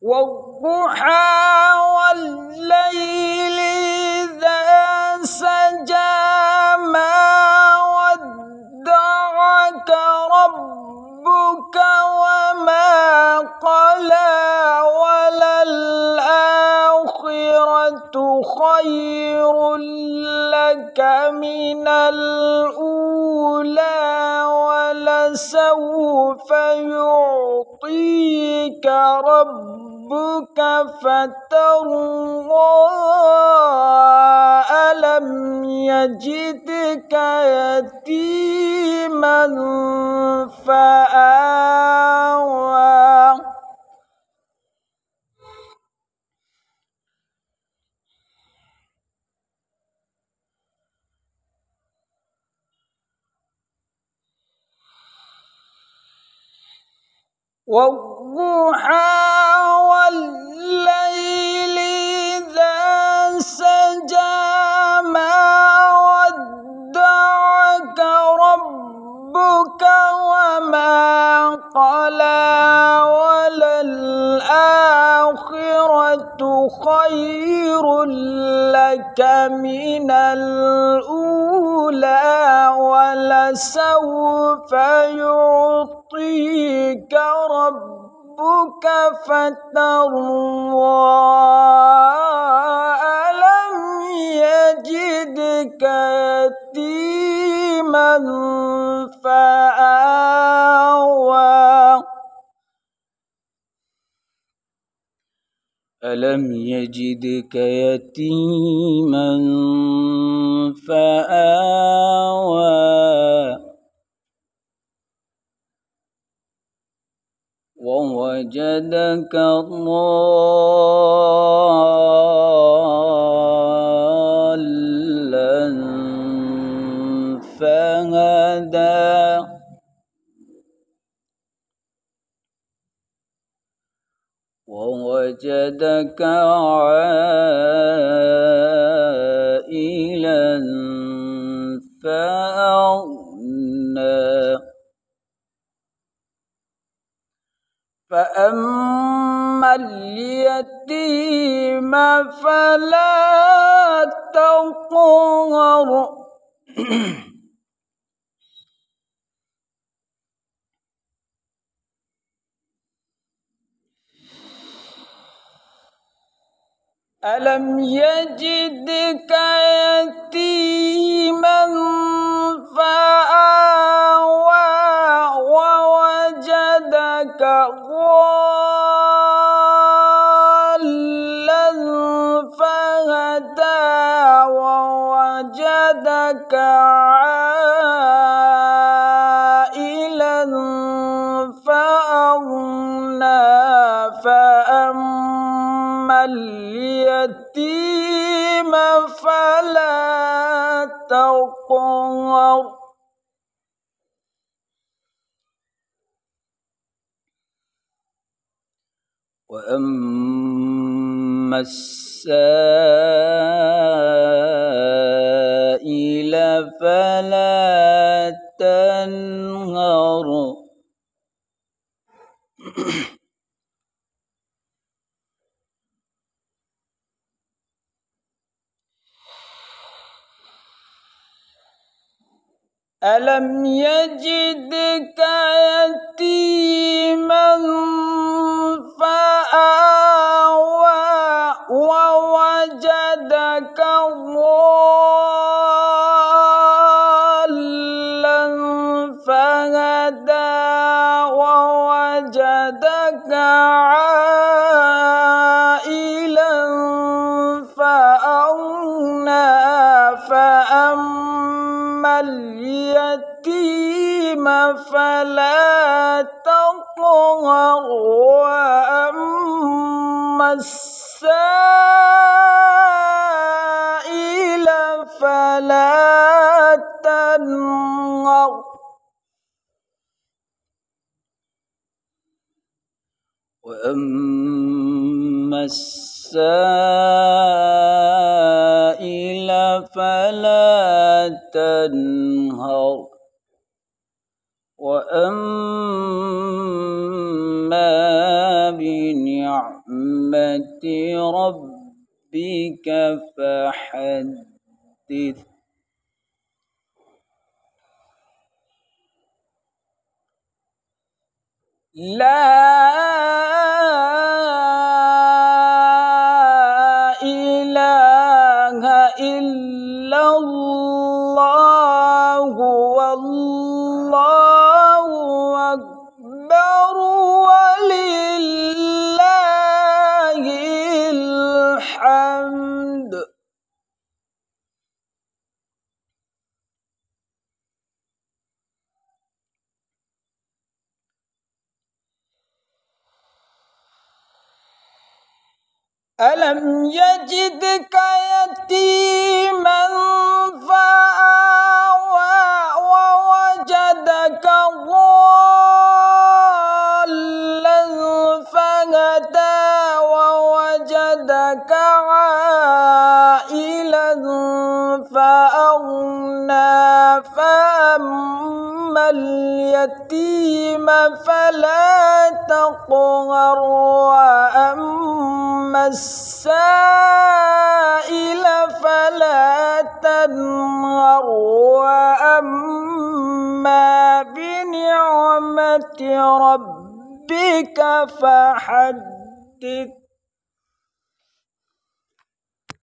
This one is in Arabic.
والضحى والليل إذا سجى ما ودعك ربك وما قلى وللآخرة خير لك من الأولى ولسوف يعطيك ربك فترضى ألم يجدك يتيما فآوى والضحى والليل إذا سجى ما ودعك ربك وما قلى وللآخرة خير لك من الأولى ولسوف يعطيك ربك فترضى ألم يجدك يتيما فآوى ألم يجدك يتيما فآوى ووجدك ضالا فهدى ووجدك عائلا فأغنى فأما اليتيم فلا تقهر ألم يجدك يتيما فآوى ووجدك ضالا فهدى ووجدك عائلا فأغنى فأما اليتيم فلا تقهر وأما السائل فلا تنهر ألم يجدك يتيما فآوى ووجدك ضالا فهدى ووجدك عائلا فأغنى فأما اليتيم فلا تقهر وأما السائل فلا تنهر وأما السائل فلا تنهر وأما بنعمة بنعمة ربك فحدث. لا إله إلا الله والله أكبر ولله الحمد. ألم يجدك يتيما فآوى ووجدك ضالا فهدى ووجدك عائلا فأغنى فأما اليتيم فلا تقهر وأما السائل فلا تنهر وأما بنعمة ربك فحدث.